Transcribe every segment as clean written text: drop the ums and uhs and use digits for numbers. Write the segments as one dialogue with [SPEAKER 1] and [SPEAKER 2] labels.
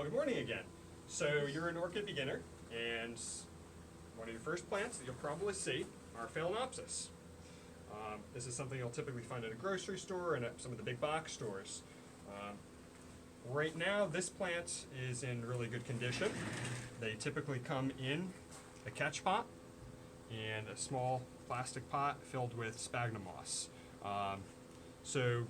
[SPEAKER 1] Well, good morning again. So you're an orchid beginner, and one of your first plants that you'll probably see are Phalaenopsis. This is something you'll typically find at a grocery store and at some of the big box stores. Right now, this plant is in really good condition. They typically come in a catch pot and a small plastic pot filled with sphagnum moss. So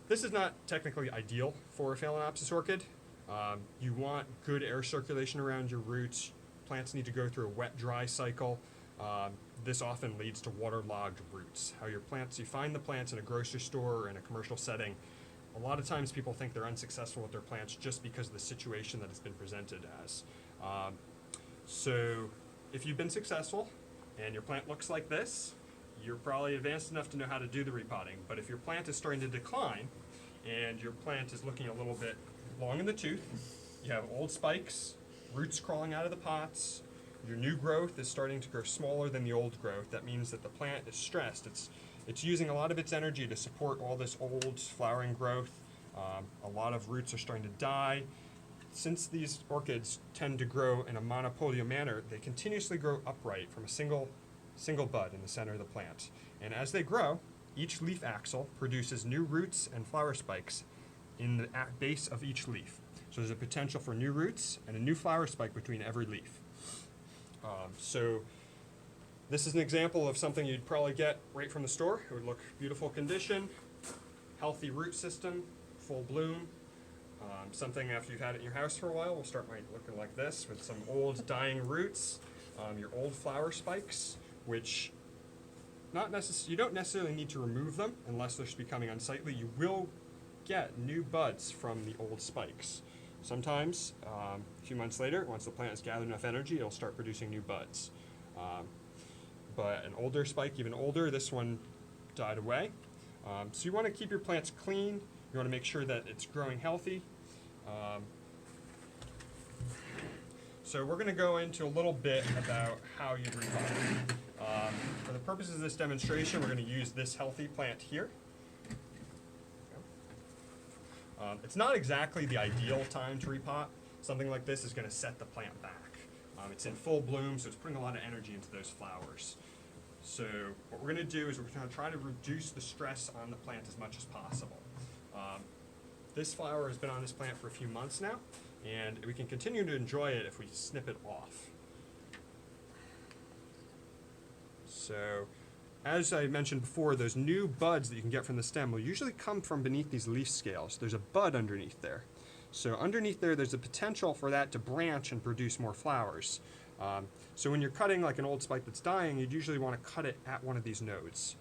[SPEAKER 1] this is not technically ideal for a Phalaenopsis orchid. You want good air circulation around your roots. Plants need to go through a wet-dry cycle. This often leads to waterlogged roots. How your plants, you find the plants in a grocery store or in a commercial setting. A lot of times people think they're unsuccessful with their plants just because of the situation that it's been presented as. So if you've been successful and your plant looks like this, you're probably advanced enough to know how to do the repotting. But if your plant is starting to decline and your plant is looking a little bit long in the tooth, you have old spikes, roots crawling out of the pots, your new growth is starting to grow smaller than the old growth, that means that the plant is stressed. It's using a lot of its energy to support all this old flowering growth. A lot of roots are starting to die. Since these orchids tend to grow in a monopodial manner, they continuously grow upright from a single bud in the center of the plant. And as they grow, each leaf axil produces new roots and flower spikes in the base of each leaf. So there's a potential for new roots and a new flower spike between every leaf. So this is an example of something you'd probably get right from the store. It would look beautiful condition, healthy root system, full bloom. Something after you've had it in your house for a while will start looking like this with some old dying roots, your old flower spikes, which you don't necessarily need to remove them unless they're becoming unsightly. You will get new buds from the old spikes. Sometimes, a few months later, once the plant has gathered enough energy, it'll start producing new buds. But an older spike, even older, this one died away. So you want to keep your plants clean. You want to make sure that it's growing healthy. So we're going to go into a little bit about how you repot. For the purposes of this demonstration, we're going to use this healthy plant here. It's not exactly the ideal time to repot. Something like this is going to set the plant back. It's in full bloom, so it's putting a lot of energy into those flowers. So what we're going to do is we're going to try to reduce the stress on the plant as much as possible. This flower has been on this plant for a few months now, and we can continue to enjoy it if we snip it off. So, as I mentioned before, those new buds that you can get from the stem will usually come from beneath these leaf scales. There's a bud underneath there. So underneath there's a potential for that to branch and produce more flowers. So when you're cutting like an old spike that's dying, you'd usually want to cut it at one of these nodes.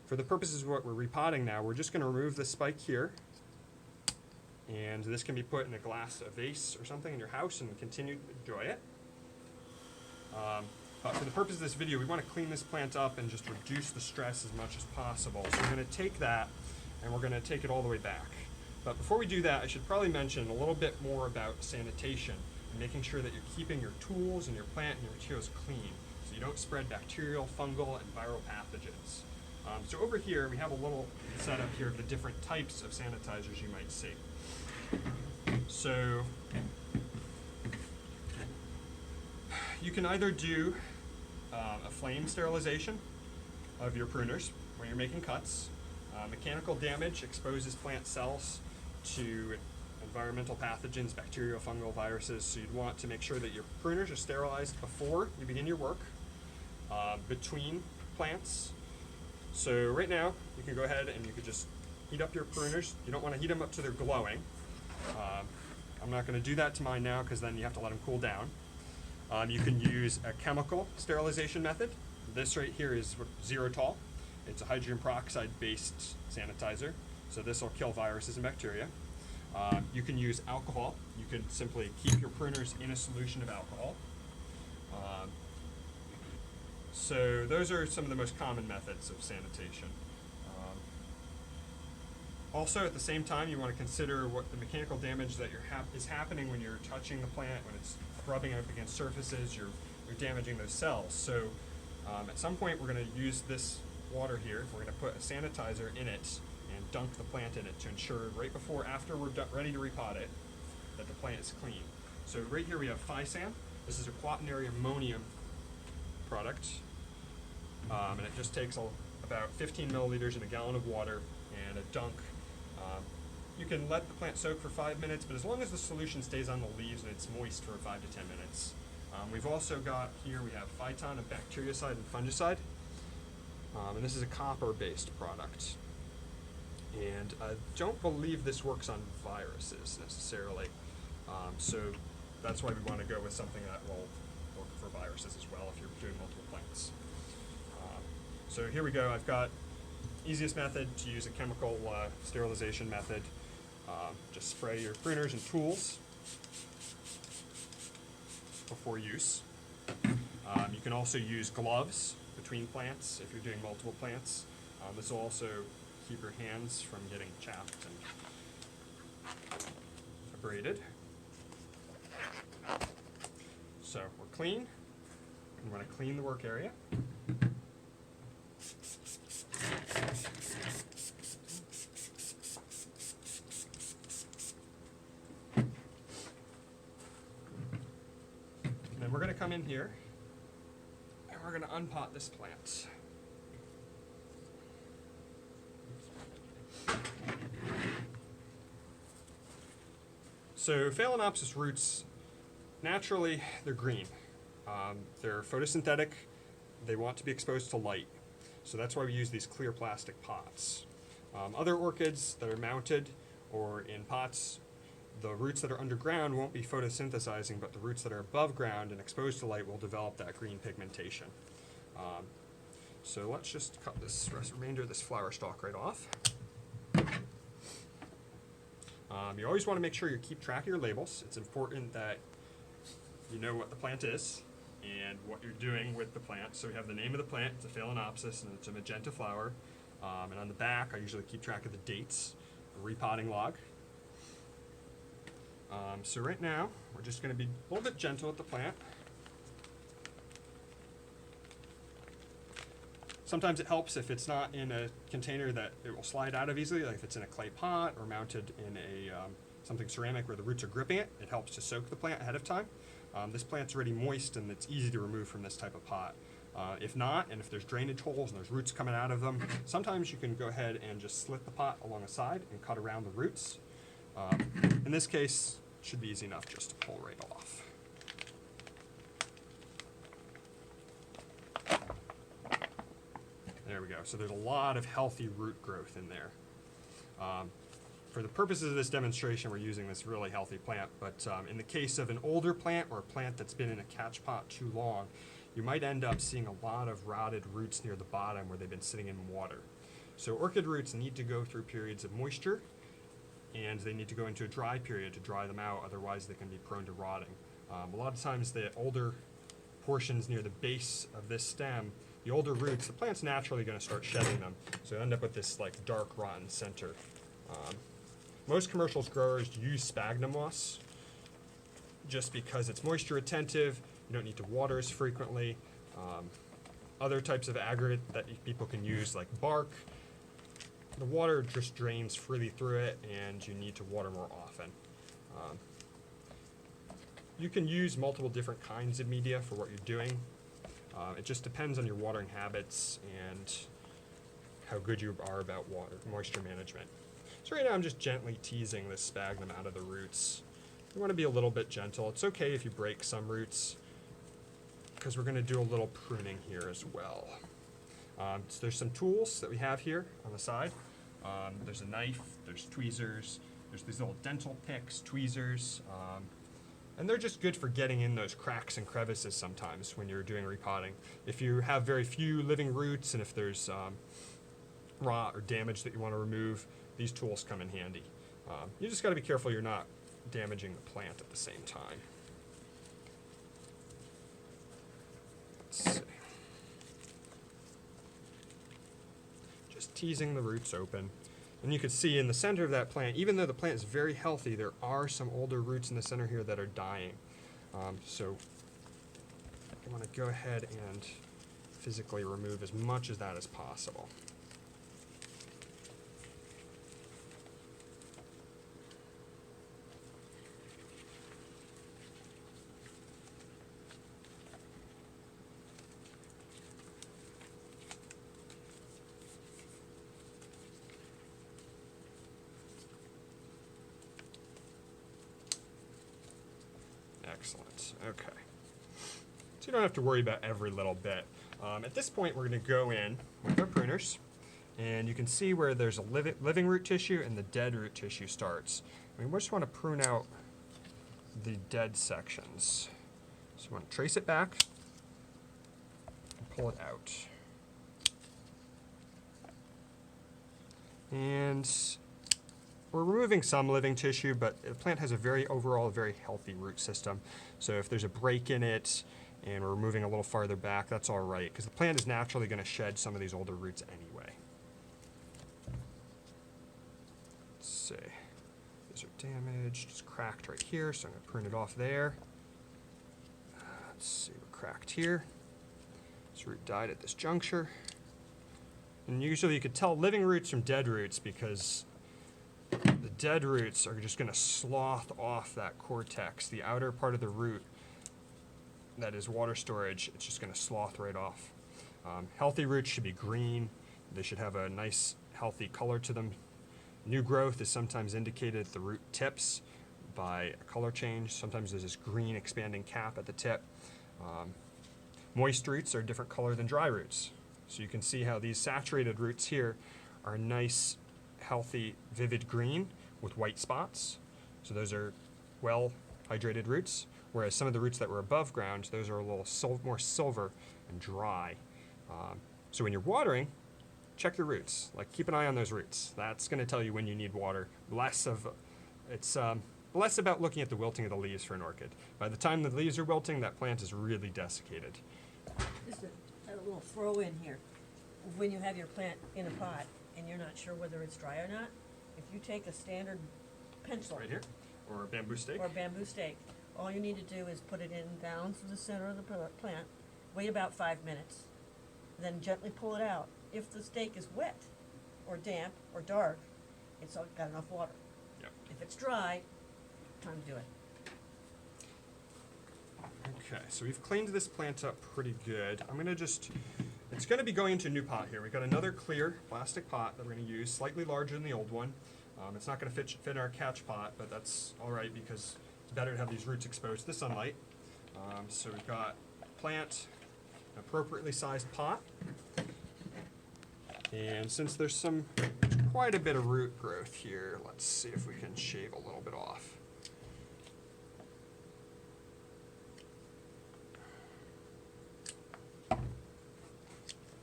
[SPEAKER 1] For the purposes of what we're repotting now, we're just going to remove the spike here. And this can be put in a vase or something in your house and continue to enjoy it. But for the purpose of this video, we want to clean this plant up and just reduce the stress as much as possible. So we're going to take that and we're going to take it all the way back. But before we do that, I should probably mention a little bit more about sanitation and making sure that you're keeping your tools and your plant and your materials clean so you don't spread bacterial, fungal, and viral pathogens. So over here, we have a little setup here of the different types of sanitizers you might see. So you can either do a flame sterilization of your pruners when you're making cuts. Mechanical damage exposes plant cells to environmental pathogens, bacterial, fungal, viruses, so you'd want to make sure that your pruners are sterilized before you begin your work, between plants. So right now, you can go ahead and you could just heat up your pruners. You don't want to heat them up till they're glowing. I'm not going to do that to mine now because then you have to let them cool down. You can use a chemical sterilization method. This right here is Xerotol. It's a hydrogen peroxide based sanitizer, so this will kill viruses and bacteria. You can use alcohol. You can simply keep your pruners in a solution of alcohol. So those are some of the most common methods of sanitation. Also, at the same time, you want to consider what the mechanical damage that is happening when you're touching the plant, when it's rubbing up against surfaces, you're damaging those cells. So at some point, we're going to use this water here. We're going to put a sanitizer in it and dunk the plant in it to ensure after we're ready to repot it, that the plant is clean. So right here we have Physan. This is a quaternary ammonium product, and it just takes about 15 milliliters in a gallon of water and a dunk. You can let the plant soak for 5 minutes, but as long as the solution stays on the leaves and it's moist for 5 to 10 minutes. We've also got here, we have Phyton, a bactericide and fungicide, and this is a copper-based product. And I don't believe this works on viruses necessarily, so that's why we want to go with something that will work for viruses as well if you're doing multiple plants. So here we go. I've got easiest method to use a chemical sterilization method. Just spray your pruners and tools before use. You can also use gloves between plants if you're doing multiple plants. This will also keep your hands from getting chapped and abraded. So we're clean. We want to clean the work area. And then we're going to come in here and we're going to unpot this plant. So Phalaenopsis roots, naturally, they're green. They're photosynthetic. They want to be exposed to light. So that's why we use these clear plastic pots. Other orchids that are mounted or in pots, the roots that are underground won't be photosynthesizing, but the roots that are above ground and exposed to light will develop that green pigmentation. So let's just cut this remainder of this flower stalk right off. You always want to make sure you keep track of your labels. It's important that you know what the plant is and what you're doing with the plant. So we have the name of the plant, it's a Phalaenopsis, and it's a magenta flower. And on the back, I usually keep track of the dates, a repotting log. So right now, we're just going to be a little bit gentle with the plant. Sometimes it helps if it's not in a container that it will slide out of easily, like if it's in a clay pot or mounted in a something ceramic where the roots are gripping it. It helps to soak the plant ahead of time. This plant's already moist and it's easy to remove from this type of pot. If not, and if there's drainage holes and there's roots coming out of them, sometimes you can go ahead and just slit the pot along the side and cut around the roots. In this case, it should be easy enough just to pull right off. There we go. So there's a lot of healthy root growth in there. For the purposes of this demonstration, we're using this really healthy plant, but in the case of an older plant or a plant that's been in a catch pot too long, you might end up seeing a lot of rotted roots near the bottom where they've been sitting in water. So orchid roots need to go through periods of moisture, and they need to go into a dry period to dry them out, otherwise they can be prone to rotting. A lot of times the older portions near the base of this stem, the older roots, the plant's naturally going to start shedding them, so you end up with this like dark rotten center. Most commercial growers use sphagnum moss just because it's moisture retentive, you don't need to water as frequently. Other types of aggregate that people can use like bark, the water just drains freely through it and you need to water more often. You can use multiple different kinds of media for what you're doing. It just depends on your watering habits and how good you are about moisture management. So right now I'm just gently teasing this sphagnum out of the roots. You want to be a little bit gentle. It's okay if you break some roots because we're going to do a little pruning here as well. So there's some tools that we have here on the side. There's a knife, there's tweezers, there's these little dental picks, tweezers, and they're just good for getting in those cracks and crevices sometimes when you're doing repotting. If you have very few living roots and if there's rot or damage that you want to remove, these tools come in handy. You just got to be careful you're not damaging the plant at the same time. Let's see. Just teasing the roots open. And you can see in the center of that plant, even though the plant is very healthy, there are some older roots in the center here that are dying. So I want to go ahead and physically remove as much of that as possible. Excellent. Okay. So you don't have to worry about every little bit. At this point, we're going to go in with our pruners, and you can see where there's a living root tissue and the dead root tissue starts. We just want to prune out the dead sections. So you want to trace it back and pull it out. And we're removing some living tissue, but the plant has a overall very healthy root system. So if there's a break in it and we're moving a little farther back, that's all right, because the plant is naturally going to shed some of these older roots anyway. Let's see. These are damaged. It's cracked right here, so I'm going to prune it off there. Let's see, we're cracked here. This root died at this juncture. And usually you could tell living roots from dead roots because the dead roots are just going to slough off that cortex. The outer part of the root that is water storage, it's just going to slough right off. Healthy roots should be green. They should have a nice, healthy color to them. New growth is sometimes indicated at the root tips by a color change. Sometimes there's this green expanding cap at the tip. Moist roots are a different color than dry roots. So you can see how these saturated roots here are nice, healthy, vivid green with white spots. So those are well hydrated roots, whereas some of the roots that were above ground, those are a little more silver and dry. So when you're watering, check your roots. Like, keep an eye on those roots. That's going to tell you when you need water. It's less about looking at the wilting of the leaves for an orchid. By the time the leaves are wilting, that plant is really desiccated.
[SPEAKER 2] Just a little throw in here. When you have your plant in a pot and you're not sure whether it's dry or not, if you take a standard pencil
[SPEAKER 1] Right here, or a bamboo stake.
[SPEAKER 2] all you need to do is put it in down through the center of the plant, wait about 5 minutes, then gently pull it out. If the stake is wet or damp or dark, it's got enough water.
[SPEAKER 1] Yep.
[SPEAKER 2] If it's dry, time to do it.
[SPEAKER 1] Okay, so we've cleaned this plant up pretty good. It's going to be going into a new pot here. We've got another clear plastic pot that we're going to use, slightly larger than the old one. It's not going to fit in our catch pot, but that's all right because it's better to have these roots exposed to the sunlight. So we've got plant, an appropriately sized pot. And since there's quite a bit of root growth here, let's see if we can shave a little bit off.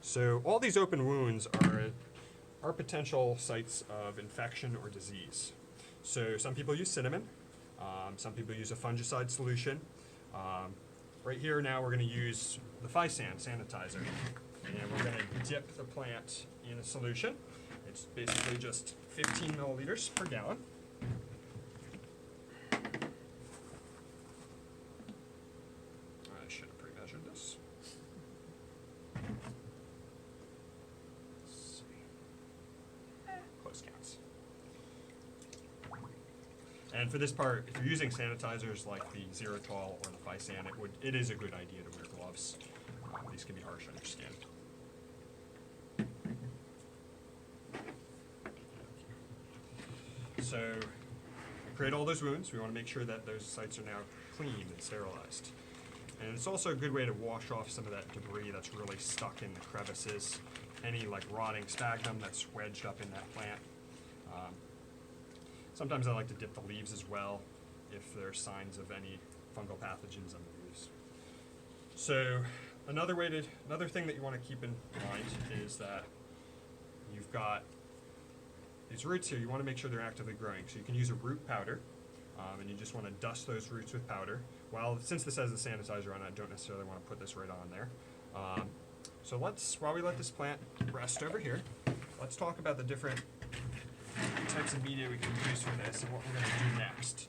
[SPEAKER 1] So all these open wounds are potential sites of infection or disease. So some people use cinnamon, some people use a fungicide solution. Right here now we're going to use the Phalaenopsis sanitizer, and we're going to dip the plant in a solution. It's basically just 15 milliliters per gallon. I should have pre-measured this. Close counts. And for this part, if you're using sanitizers like the Xeritol or the Physan, it is a good idea to wear gloves. These can be harsh on your skin. So, create all those wounds. We want to make sure that those sites are now clean and sterilized. And it's also a good way to wash off some of that debris that's really stuck in the crevices, any like rotting sphagnum that's wedged up in that plant. Sometimes I like to dip the leaves as well if there are signs of any fungal pathogens on the leaves. So another thing that you want to keep in mind is that you've got these roots here. You want to make sure they're actively growing. So you can use a root powder, and you just want to dust those roots with powder. Since this has the sanitizer on it, I don't necessarily want to put this right on there. So while we let this plant rest over here, let's talk about the different types of media we can use for this and what we're going to do next.